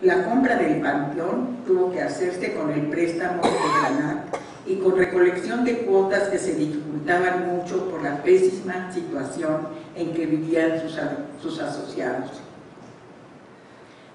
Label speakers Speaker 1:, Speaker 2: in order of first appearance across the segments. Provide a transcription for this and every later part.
Speaker 1: La compra del panteón tuvo que hacerse con el préstamo de Granat y con recolección de cuotas que se dificultaban mucho por la pésima situación en que vivían sus asociados.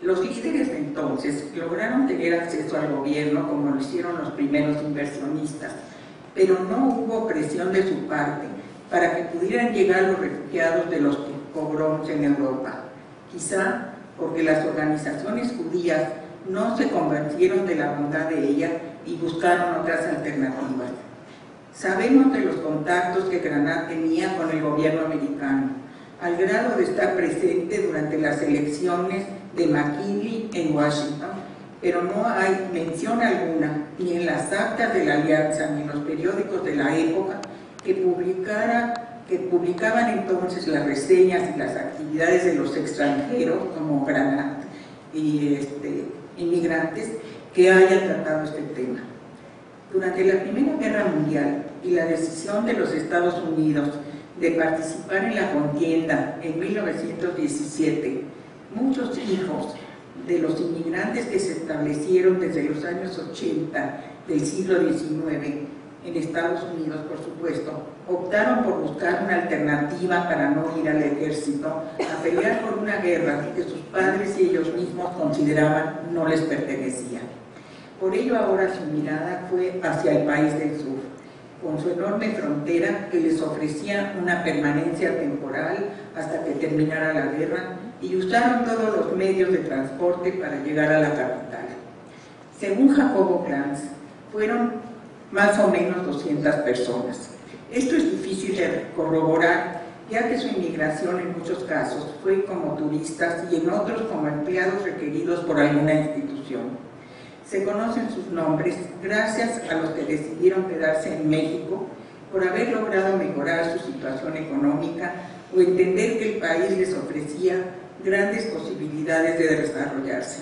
Speaker 1: Los líderes de entonces lograron tener acceso al gobierno como lo hicieron los primeros inversionistas, pero no hubo presión de su parte para que pudieran llegar los refugiados de los pogroms en Europa, quizá porque las organizaciones judías no se convencieron de la bondad de ella y buscaron otras alternativas. Sabemos de los contactos que Granat tenía con el gobierno americano, al grado de estar presente durante las elecciones de McKinley en Washington, pero no hay mención alguna, ni en las actas de la alianza, ni en los periódicos de la época, que publicaban entonces las reseñas y las actividades de los extranjeros, como Granat y inmigrantes, que hayan tratado este tema. Durante la Primera Guerra Mundial y la decisión de los Estados Unidos de participar en la contienda en 1917, muchos hijos de los inmigrantes que se establecieron desde los años 80 del siglo XIX en Estados Unidos, por supuesto, optaron por buscar una alternativa para no ir al ejército a pelear por una guerra que sus padres y ellos mismos consideraban no les pertenecía. Por ello ahora su mirada fue hacia el país del sur, con su enorme frontera que les ofrecía una permanencia temporal hasta que terminara la guerra, y usaron todos los medios de transporte para llegar a la capital. Según Jacobo Glanz, fueron más o menos 200 personas. Esto es difícil de corroborar, ya que su inmigración en muchos casos fue como turistas y en otros como empleados requeridos por alguna institución. Se conocen sus nombres gracias a los que decidieron quedarse en México por haber logrado mejorar su situación económica o entender que el país les ofrecía grandes posibilidades de desarrollarse.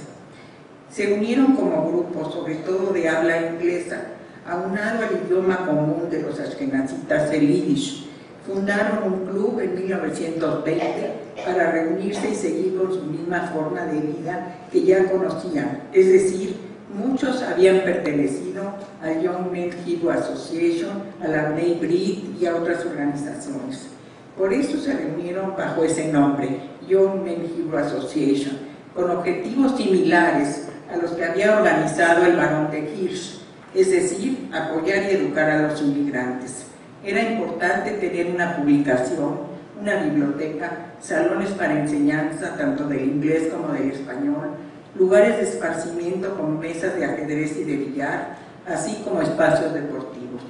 Speaker 1: Se unieron como grupo, sobre todo de habla inglesa, aunado al idioma común de los ashkenazitas, el yiddish. Fundaron un club en 1920 para reunirse y seguir con su misma forma de vida que ya conocían, es decir, muchos habían pertenecido al Young Men Hebrew Association, a la Bnei Brit y a otras organizaciones. Por eso se reunieron bajo ese nombre, Young Men Hebrew Association, con objetivos similares a los que había organizado el Barón de Hirsch, es decir, apoyar y educar a los inmigrantes. Era importante tener una publicación, una biblioteca, salones para enseñanza tanto del inglés como del español, lugares de esparcimiento con mesas de ajedrez y de billar, así como espacios deportivos.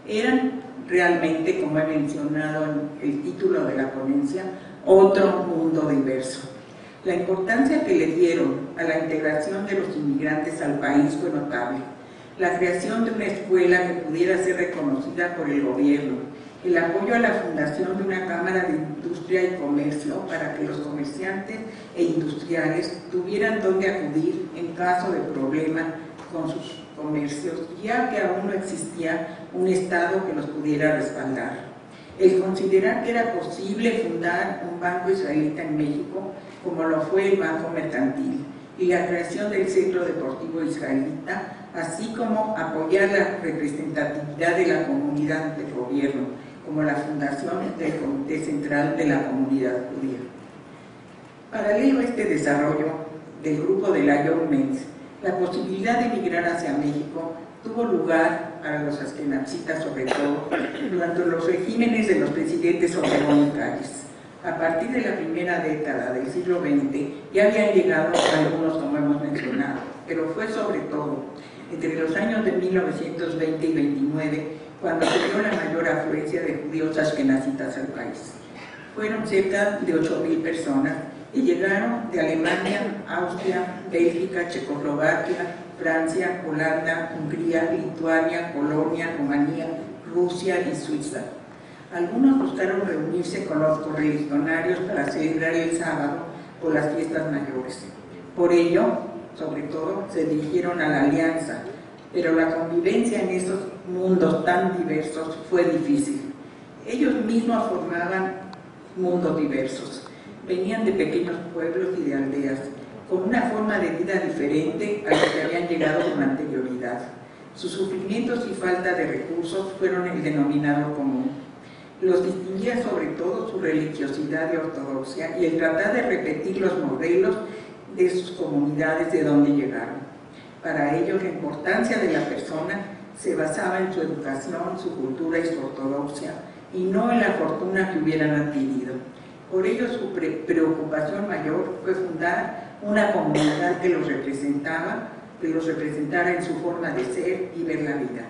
Speaker 1: Eran realmente, como he mencionado en el título de la ponencia, otro mundo diverso. La importancia que le dieron a la integración de los inmigrantes al país fue notable. La creación de una escuela que pudiera ser reconocida por el gobierno, el apoyo a la fundación de una cámara de industria y comercio para que los comerciantes e industriales tuvieran dónde acudir en caso de problema con sus comercios, ya que aún no existía un Estado que los pudiera respaldar. El considerar que era posible fundar un banco israelita en México, como lo fue el Banco Mercantil, y la creación del Centro Deportivo Israelita, así como apoyar la representatividad de la comunidad del gobierno, como la fundación del Comité Central de la Comunidad Judía. Paralelo a este desarrollo del grupo de la Young Men's, la posibilidad de emigrar hacia México tuvo lugar para los ashkenazitas, sobre todo durante los regímenes de los presidentes Obregón y Calles. A partir de la primera década del siglo XX ya habían llegado algunos, como hemos mencionado, pero fue sobre todo entre los años de 1920 y 29 cuando se dio la mayor afluencia de judíos ashkenazitas al país. Fueron cerca de 8.000 personas y llegaron de Alemania, Austria, Bélgica, Checoslovaquia, Francia, Holanda, Hungría, Lituania, Polonia, Rumanía, Rusia y Suiza. Algunos buscaron reunirse con los correligionarios para celebrar el sábado o las fiestas mayores. Por ello, sobre todo, se dirigieron a la alianza, pero la convivencia en esos mundos tan diversos fue difícil. Ellos mismos formaban mundos diversos. Venían de pequeños pueblos y de aldeas, con una forma de vida diferente a la que habían llegado con anterioridad. Sus sufrimientos y falta de recursos fueron el denominador común. Los distinguía sobre todo su religiosidad y ortodoxia y el tratar de repetir los modelos de sus comunidades de donde llegaron. Para ellos la importancia de la persona se basaba en su educación, su cultura y su ortodoxia, y no en la fortuna que hubieran adquirido. Por ello su preocupación mayor fue fundar una comunidad que los representara en su forma de ser y ver la vida.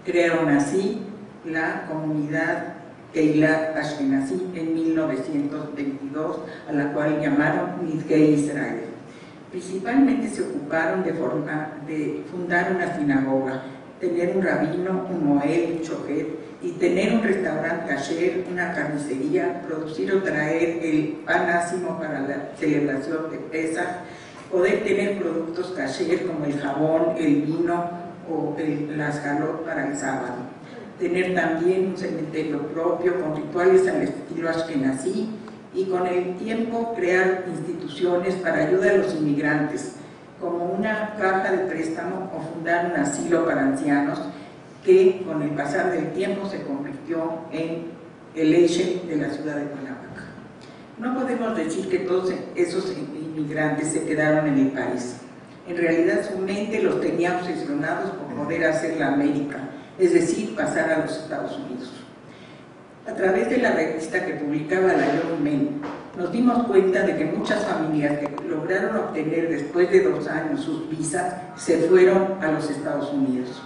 Speaker 1: Crearon así la comunidad Keilat Ashkenazí en 1922, a la cual llamaron Nidgei Israel. Principalmente se ocuparon de fundar una sinagoga, tener un rabino, un moel, un shochet, y tener un restaurante kasher, una carnicería, producir o traer el pan ácimo para la celebración de Pesach, poder tener productos kasher como el jabón, el vino o las jalot para el sábado. Tener también un cementerio propio con rituales al estilo ashkenazí y con el tiempo crear instituciones para ayuda a los inmigrantes, como una caja de préstamo o fundar un asilo para ancianos que con el pasar del tiempo se convirtió en el eje de la ciudad de Cuernavaca. No podemos decir que todos esos inmigrantes se quedaron en el país. En realidad su mente los tenía obsesionados por poder hacer la América, es decir, pasar a los Estados Unidos. A través de la revista que publicaba la Young Men, nos dimos cuenta de que muchas familias que lograron obtener después de 2 años sus visas se fueron a los Estados Unidos.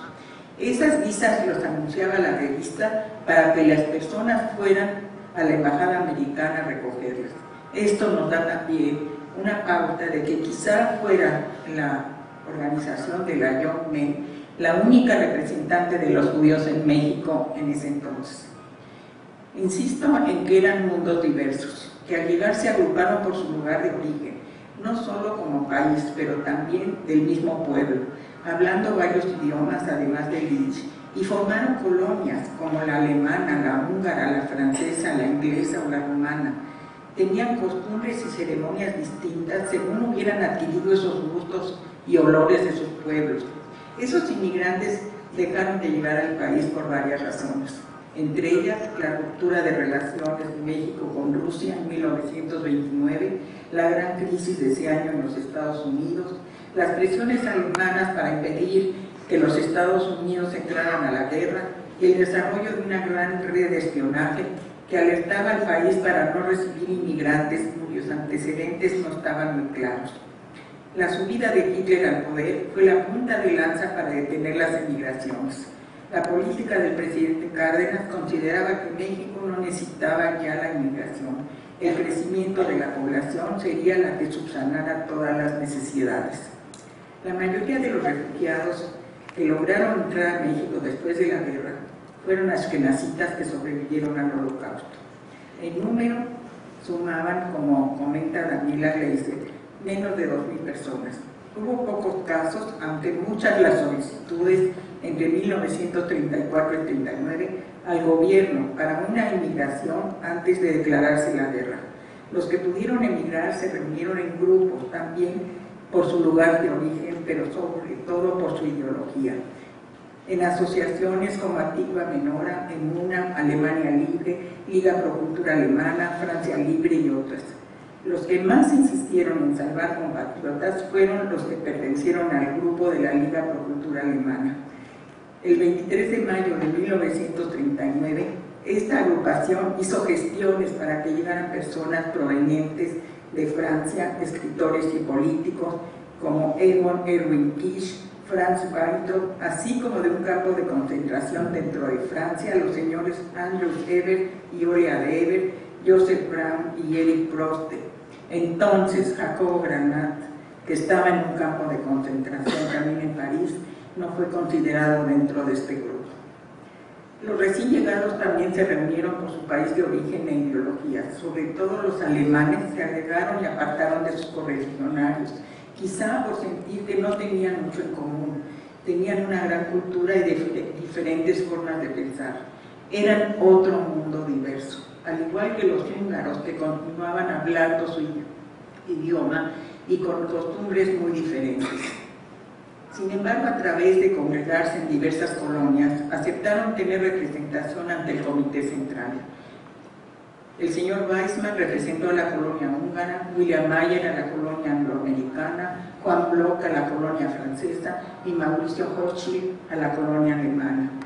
Speaker 1: Esas visas los anunciaba la revista para que las personas fueran a la embajada americana a recogerlas. Esto nos da también una pauta de que quizá fuera la organización de la Young Men la única representante de los judíos en México en ese entonces. Insisto en que eran mundos diversos, que al llegar se agruparon por su lugar de origen, no solo como país, pero también del mismo pueblo, hablando varios idiomas además del yiddish, y formaron colonias como la alemana, la húngara, la francesa, la inglesa o la rumana. Tenían costumbres y ceremonias distintas según hubieran adquirido esos gustos y olores de sus pueblos. Esos inmigrantes dejaron de llegar al país por varias razones, entre ellas la ruptura de relaciones de México con Rusia en 1929, la gran crisis de ese año en los Estados Unidos, las presiones alemanas para impedir que los Estados Unidos entraran a la guerra y el desarrollo de una gran red de espionaje que alertaba al país para no recibir inmigrantes cuyos antecedentes no estaban muy claros. La subida de Hitler al poder fue la punta de lanza para detener las emigraciones. La política del presidente Cárdenas consideraba que México no necesitaba ya la inmigración. El crecimiento de la población sería la que subsanara todas las necesidades. La mayoría de los refugiados que lograron entrar a México después de la guerra fueron ashkenazitas que sobrevivieron al Holocausto. En número sumaban, como comenta Daniela Gleiser, menos de 2,000 personas. Hubo pocos casos, aunque muchas las solicitudes entre 1934 y 1939 al gobierno para una inmigración antes de declararse la guerra. Los que pudieron emigrar se reunieron en grupos también por su lugar de origen, pero sobre todo por su ideología. En asociaciones como Antigua Menora, Emuna, Alemania Libre, Liga Pro Cultura Alemana, Francia Libre y otras. Los que más insistieron en salvar compatriotas fueron los que pertenecieron al grupo de la Liga Pro Cultura Alemana. El 23 de mayo de 1939, esta agrupación hizo gestiones para que llegaran personas provenientes de Francia, escritores y políticos como Egon Erwin Kisch, Franz Bartok, así como de un campo de concentración dentro de Francia, los señores Andrew Ebert y Oria de Ebert, Joseph Brown y Eric Proste. Entonces Jacobo Granat, que estaba en un campo de concentración también en París, no fue considerado dentro de este grupo. Los recién llegados también se reunieron por su país de origen e ideología. Sobre todo los alemanes se alejaron y apartaron de sus correligionarios, quizá por sentir que no tenían mucho en común, tenían una gran cultura y diferentes formas de pensar. Eran otro mundo diverso, al igual que los húngaros que continuaban hablando su idioma y con costumbres muy diferentes. Sin embargo, a través de congregarse en diversas colonias, aceptaron tener representación ante el Comité Central. El señor Weizmann representó a la colonia húngara, William Mayer a la colonia angloamericana, Juan Bloch a la colonia francesa y Mauricio Hochschild a la colonia alemana.